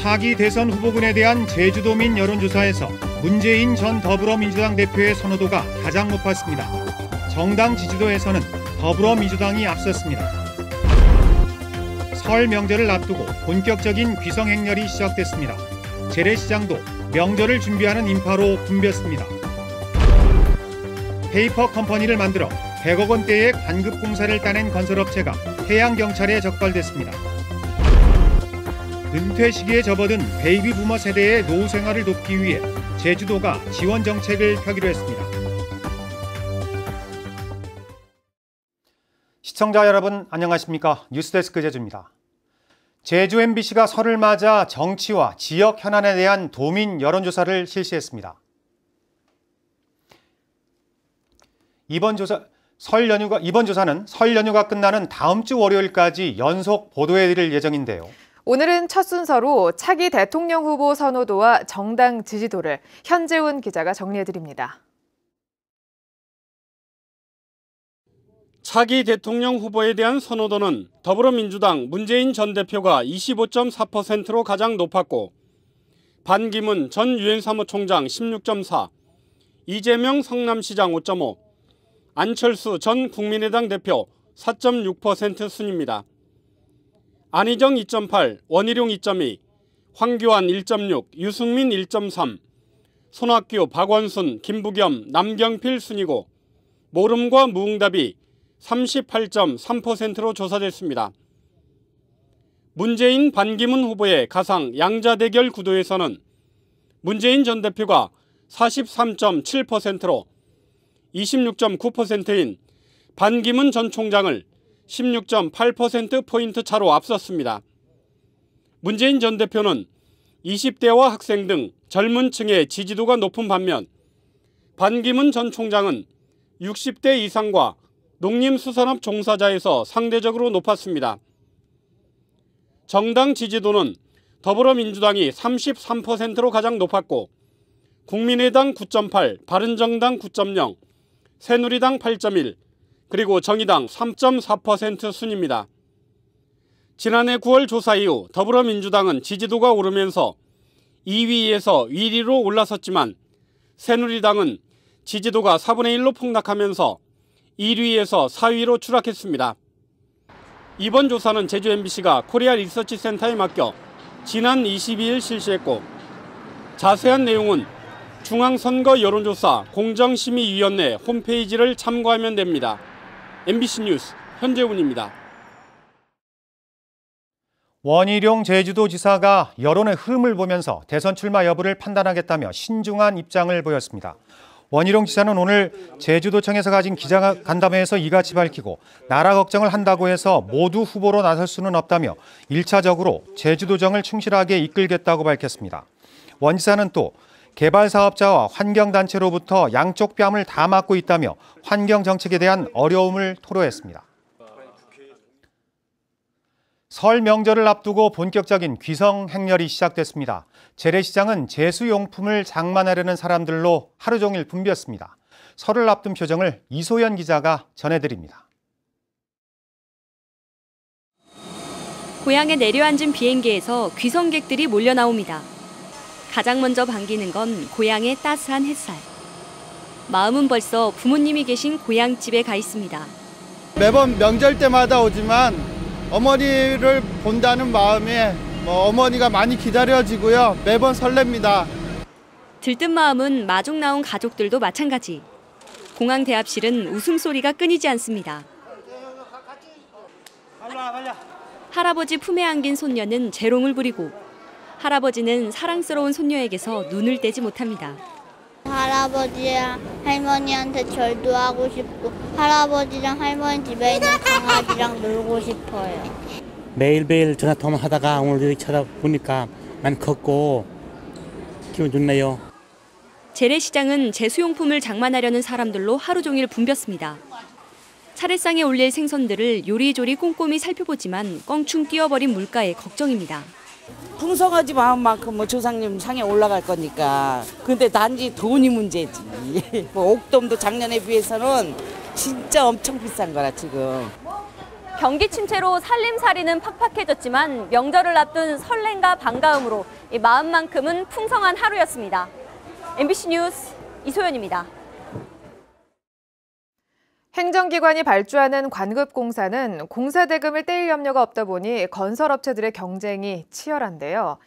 차기 대선 후보군에 대한 제주도민 여론조사에서 문재인 전 더불어민주당 대표의 선호도가 가장 높았습니다. 정당 지지도에서는 더불어민주당이 앞섰습니다. 설 명절을 앞두고 본격적인 귀성 행렬이 시작됐습니다. 재래시장도 명절을 준비하는 인파로 붐볐습니다. 페이퍼 컴퍼니를 만들어 100억 원대의 관급 공사를 따낸 건설업체가 해양경찰에 적발됐습니다. 은퇴 시기에 접어든 베이비 부머 세대의 노후 생활을 돕기 위해 제주도가 지원 정책을 펴기로 했습니다. 시청자 여러분 안녕하십니까? 뉴스데스크 제주입니다. 제주 MBC가 설을 맞아 정치와 지역 현안에 대한 도민 여론조사를 실시했습니다. 이번 조사는 설 연휴가 끝나는 다음 주 월요일까지 연속 보도해드릴 예정인데요. 오늘은 첫 순서로 차기 대통령 후보 선호도와 정당 지지도를 현재훈 기자가 정리해드립니다. 차기 대통령 후보에 대한 선호도는 더불어민주당 문재인 전 대표가 25.4%로 가장 높았고 반기문 전 유엔 사무총장 16.4, 이재명 성남시장 5.5, 안철수 전 국민의당 대표 4.6% 순입니다. 안희정 2.8, 원희룡 2.2, 황교안 1.6, 유승민 1.3, 손학규, 박원순, 김부겸, 남경필 순이고 모름과 무응답이 38.3%로 조사됐습니다. 문재인 반기문 후보의 가상 양자 대결 구도에서는 문재인 전 대표가 43.7%로 26.9%인 반기문 전 총장을 16.8%포인트 차로 앞섰습니다. 문재인 전 대표는 20대와 학생 등 젊은 층의 지지도가 높은 반면 반기문 전 총장은 60대 이상과 농림수산업 종사자에서 상대적으로 높았습니다. 정당 지지도는 더불어민주당이 33%로 가장 높았고 국민의당 9.8, 바른정당 9.0, 새누리당 8.1, 그리고 정의당 3.4% 순입니다. 지난해 9월 조사 이후 더불어민주당은 지지도가 오르면서 2위에서 1위로 올라섰지만 새누리당은 지지도가 4분의 1로 폭락하면서 1위에서 4위로 추락했습니다. 이번 조사는 제주 MBC가 코리아 리서치 센터에 맡겨 지난 22일 실시했고 자세한 내용은 중앙선거 여론조사 공정심의위원회 홈페이지를 참고하면 됩니다. MBC 뉴스 현재훈입니다. 원희룡 제주도지사가 여론의 흐름을 보면서 대선 출마 여부를 판단하겠다며 신중한 입장을 보였습니다. 원희룡 지사는 오늘 제주도청에서 가진 기자간담회에서 이같이 밝히고 나라 걱정을 한다고 해서 모두 후보로 나설 수는 없다며 1차적으로 제주도정을 충실하게 이끌겠다고 밝혔습니다. 원 지사는 또 개발사업자와 환경단체로부터 양쪽 뺨을 다 맞고 있다며 환경정책에 대한 어려움을 토로했습니다. 설 명절을 앞두고 본격적인 귀성 행렬이 시작됐습니다. 재래시장은 제수용품을 장만하려는 사람들로 하루 종일 붐볐습니다. 설을 앞둔 표정을 이소연 기자가 전해드립니다. 고향에 내려앉은 비행기에서 귀성객들이 몰려 나옵니다. 가장 먼저 반기는 건 고향의 따스한 햇살. 마음은 벌써 부모님이 계신 고향집에 가 있습니다. 매번 명절 때마다 오지만 어머니를 본다는 마음에 어머니가 많이 기다려지고요. 매번 설렙니다. 들뜬 마음은 마중 나온 가족들도 마찬가지. 공항 대합실은 웃음소리가 끊이지 않습니다. 할아버지 품에 안긴 손녀는 재롱을 부리고 할아버지는 사랑스러운 손녀에게서 눈을 떼지 못합니다. 할아버지랑 할머니한테 절도 하고 싶고 할아버지랑 할머니 집에 있는 강아지랑 놀고 싶어요. 매일매일 전화통화 하다가 오늘 이렇게 찾아보니까 많이 컸고 기분 좋네요. 재래시장은 제수용품을 장만하려는 사람들로 하루 종일 붐볐습니다. 차례상에 올릴 생선들을 요리조리 꼼꼼히 살펴보지만 껑충 뛰어버린 물가에 걱정입니다. 풍성하지 마음만큼 조상님 상에 올라갈 거니까. 근데 단지 돈이 문제지. 옥돔도 작년에 비해서는 진짜 엄청 비싼 거라 지금. 경기 침체로 살림살이는 팍팍해졌지만 명절을 앞둔 설렘과 반가움으로 이 마음만큼은 풍성한 하루였습니다. MBC 뉴스 이소연입니다. 행정기관이 발주하는 관급공사는 공사대금을 떼일 염려가 없다 보니 건설업체들의 경쟁이 치열한데요.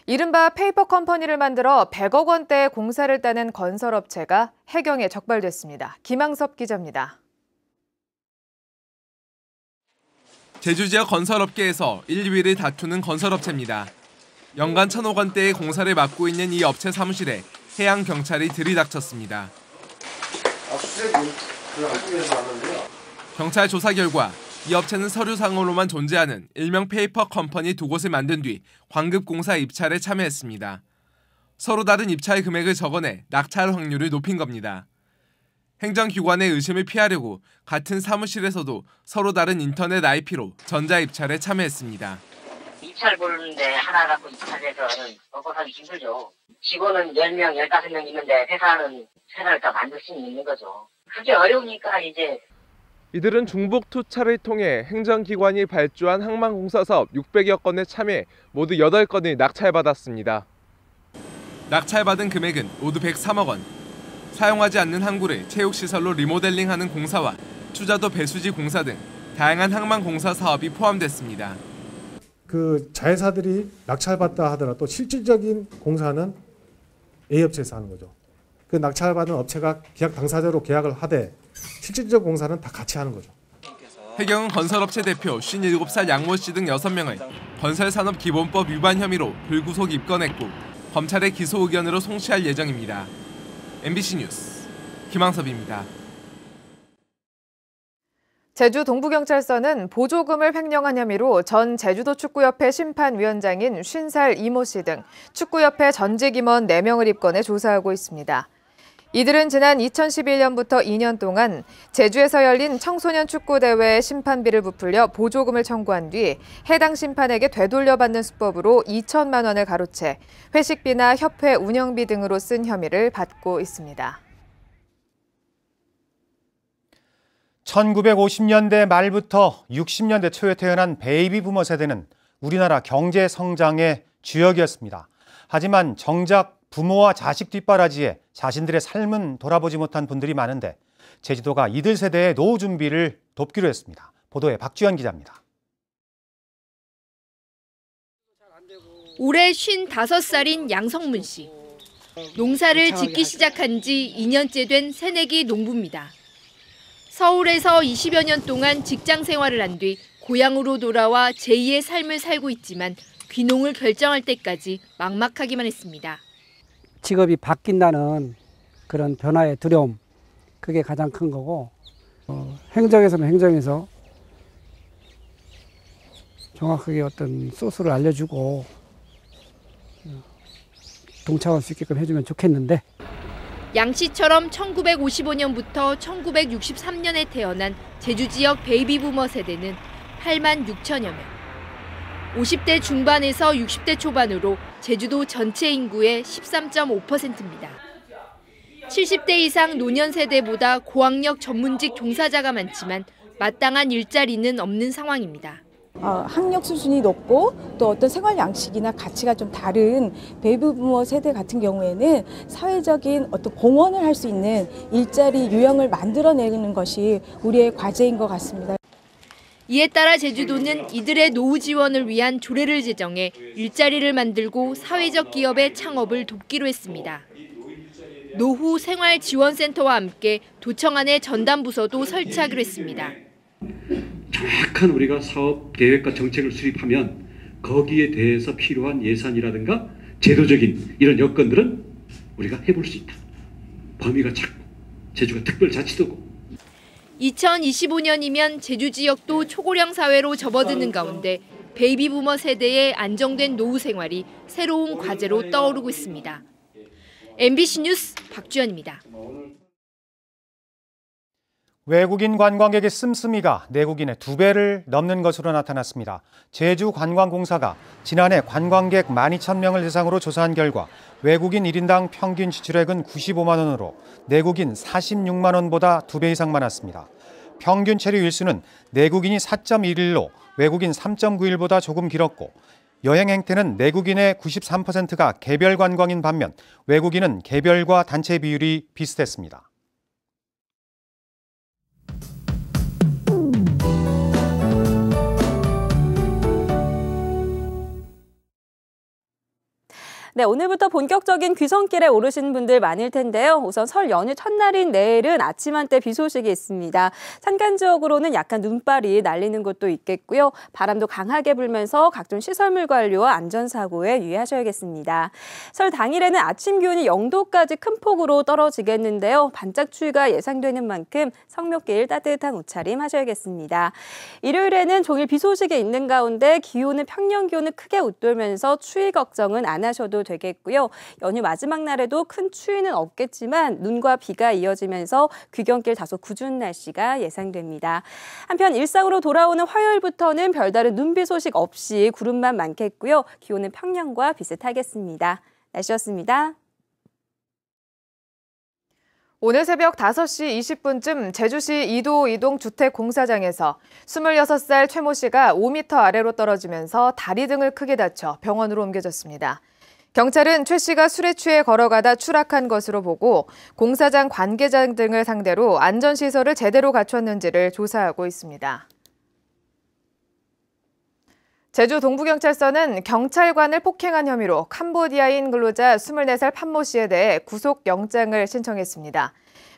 이른바 페이퍼 컴퍼니를 만들어 100억 원대의 공사를 따는 건설업체가 해경에 적발됐습니다. 김항섭 기자입니다. 제주 지역 건설업계에서 1, 2위를 다투는 건설업체입니다. 연간 1,000억 원대의 공사를 맡고 있는 이 업체 사무실에 해양경찰이 들이닥쳤습니다. 경찰 조사 결과 이 업체는 서류상으로만 존재하는 일명 페이퍼 컴퍼니 2곳을 만든 뒤 관급공사 입찰에 참여했습니다. 서로 다른 입찰 금액을 적어내 낙찰 확률을 높인 겁니다. 행정기관의 의심을 피하려고 같은 사무실에서도 서로 다른 인터넷 IP로 전자입찰에 참여했습니다. 입찰 보는데 하나 갖고 입찰해서는 먹고살기 힘들죠. 직원은 10명, 15명 있는데 회사는 다 만들 수 있는 거죠. 그게 어려우니까 이제. 이들은 중복 투차를 통해 행정기관이 발주한 항만공사 사업 600여 건에 참여 모두 8건을 낙찰받았습니다. 낙찰받은 금액은 모두 103억 원. 사용하지 않는 항구를 체육시설로 리모델링하는 공사와 추자도 배수지 공사 등 다양한 항만공사 사업이 포함됐습니다. 그 자회사들이 낙찰받다 하더라도 실질적인 공사는 A업체에서 하는 거죠. 그 낙찰받은 업체가 계약 당사자로 계약을 하되 실질적 공사는 다 같이 하는 거죠. 해경은 건설업체 대표 57살 양모 씨 등 6명을 건설산업기본법 위반 혐의로 불구속 입건했고 검찰의 기소 의견으로 송치할 예정입니다. MBC 뉴스 김항섭입니다. 제주 동부경찰서는 보조금을 횡령한 혐의로 전 제주도 축구협회 심판위원장인 50살 이모 씨 등 축구협회 전직 임원 4명을 입건해 조사하고 있습니다. 이들은 지난 2011년부터 2년 동안 제주에서 열린 청소년 축구대회에 심판비를 부풀려 보조금을 청구한 뒤 해당 심판에게 되돌려받는 수법으로 2천만 원을 가로채 회식비나 협회 운영비 등으로 쓴 혐의를 받고 있습니다. 1950년대 말부터 60년대 초에 태어난 베이비 부머 세대는 우리나라 경제 성장의 주역이었습니다. 하지만 정작 부모와 자식 뒷바라지에 자신들의 삶은 돌아보지 못한 분들이 많은데 제주도가 이들 세대의 노후 준비를 돕기로 했습니다. 보도에 박주연 기자입니다. 올해 55살인 양성문 씨. 농사를 짓기 시작한 지 2년째 된 새내기 농부입니다. 서울에서 20여 년 동안 직장 생활을 한 뒤 고향으로 돌아와 제2의 삶을 살고 있지만 귀농을 결정할 때까지 막막하기만 했습니다. 직업이 바뀐다는 그런 변화의 두려움, 그게 가장 큰 거고 행정에서는 행정에서 정확하게 어떤 소스를 알려주고 동참할 수 있게끔 해주면 좋겠는데. 양 씨처럼 1955년부터 1963년에 태어난 제주 지역 베이비 부머 세대는 8만 6천여 명. 50대 중반에서 60대 초반으로 제주도 전체 인구의 13.5%입니다. 70대 이상 노년 세대보다 고학력 전문직 종사자가 많지만 마땅한 일자리는 없는 상황입니다. 학력 수준이 높고 또 어떤 생활 양식이나 가치가 좀 다른 베이비 부머 세대 같은 경우에는 사회적인 어떤 공헌을 할 수 있는 일자리 유형을 만들어내는 것이 우리의 과제인 것 같습니다. 이에 따라 제주도는 이들의 노후 지원을 위한 조례를 제정해 일자리를 만들고 사회적 기업의 창업을 돕기로 했습니다. 노후 생활지원센터와 함께 도청 안에 전담부서도 설치하기로 했습니다. 정확한 우리가 사업 계획과 정책을 수립하면 거기에 대해서 필요한 예산이라든가 제도적인 이런 여건들은 우리가 해볼 수 있다. 범위가 작고 제주가 특별자치도고. 2025년이면 제주 지역도 초고령 사회로 접어드는 가운데 베이비 부머 세대의 안정된 노후 생활이 새로운 과제로 떠오르고 있습니다. MBC 뉴스 박주연입니다. 외국인 관광객의 씀씀이가 내국인의 2배를 넘는 것으로 나타났습니다. 제주관광공사가 지난해 관광객 12,000명을 대상으로 조사한 결과 외국인 1인당 평균 지출액은 95만 원으로 내국인 46만 원보다 2배 이상 많았습니다. 평균 체류 일수는 내국인이 4.11로 외국인 3.91보다 조금 길었고 여행 행태는 내국인의 93%가 개별 관광인 반면 외국인은 개별과 단체 비율이 비슷했습니다. 네, 오늘부터 본격적인 귀성길에 오르신 분들 많을 텐데요. 우선 설 연휴 첫날인 내일은 아침 한때 비 소식이 있습니다. 산간 지역으로는 약간 눈발이 날리는 곳도 있겠고요. 바람도 강하게 불면서 각종 시설물 관리와 안전사고에 유의하셔야겠습니다. 설 당일에는 아침 기온이 0도까지 큰 폭으로 떨어지겠는데요. 반짝 추위가 예상되는 만큼 성묘길 따뜻한 옷차림 하셔야겠습니다. 일요일에는 종일 비 소식이 있는 가운데 기온은 평년 기온을 크게 웃돌면서 추위 걱정은 안 하셔도 되겠고요. 연휴 마지막 날에도 큰 추위는 없겠지만 눈과 비가 이어지면서 귀경길 다소 궂은 날씨가 예상됩니다. 한편 일상으로 돌아오는 화요일부터는 별다른 눈비 소식 없이 구름만 많겠고요. 기온은 평년과 비슷하겠습니다. 날씨였습니다. 오늘 새벽 5시 20분쯤 제주시 이도 이동 주택공사장에서 26살 최모 씨가 5m 아래로 떨어지면서 다리 등을 크게 다쳐 병원으로 옮겨졌습니다. 경찰은 최 씨가 술에 취해 걸어가다 추락한 것으로 보고 공사장 관계자 등을 상대로 안전시설을 제대로 갖췄는지를 조사하고 있습니다. 제주 동부경찰서는 경찰관을 폭행한 혐의로 캄보디아인 근로자 24살 판모 씨에 대해 구속영장을 신청했습니다.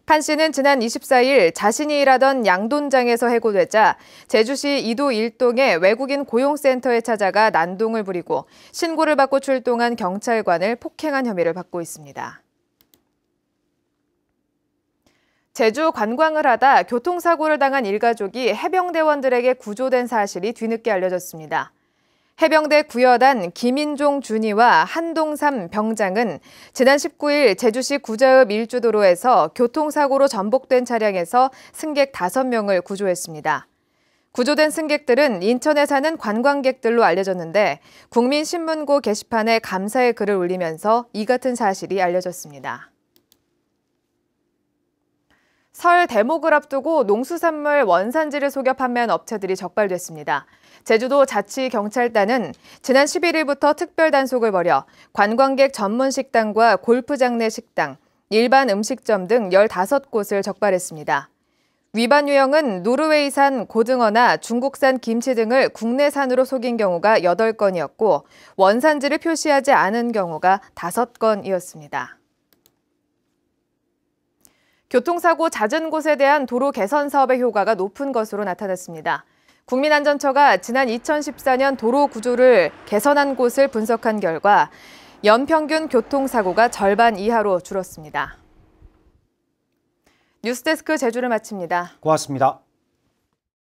판 씨는 지난 24일 자신이 일하던 양돈장에서 해고되자 제주시 이도 1동의 외국인 고용센터에 찾아가 난동을 부리고 신고를 받고 출동한 경찰관을 폭행한 혐의를 받고 있습니다. 제주 관광을 하다 교통사고를 당한 일가족이 해병대원들에게 구조된 사실이 뒤늦게 알려졌습니다. 해병대 구여단 김인종 준이와 한동삼 병장은 지난 19일 제주시 구자읍 일주도로에서 교통사고로 전복된 차량에서 승객 5명을 구조했습니다. 구조된 승객들은 인천에 사는 관광객들로 알려졌는데 국민신문고 게시판에 감사의 글을 올리면서 이 같은 사실이 알려졌습니다. 설 대목을 앞두고 농수산물 원산지를 속여 판매한 업체들이 적발됐습니다. 제주도 자치경찰단은 지난 11일부터 특별 단속을 벌여 관광객 전문 식당과 골프장 내 식당, 일반 음식점 등 15곳을 적발했습니다. 위반 유형은 노르웨이산 고등어나 중국산 김치 등을 국내산으로 속인 경우가 8건이었고 원산지를 표시하지 않은 경우가 5건이었습니다. 교통사고 잦은 곳에 대한 도로 개선 사업의 효과가 높은 것으로 나타났습니다. 국민안전처가 지난 2014년 도로 구조를 개선한 곳을 분석한 결과 연평균 교통사고가 절반 이하로 줄었습니다. 뉴스데스크 제주를 마칩니다. 고맙습니다.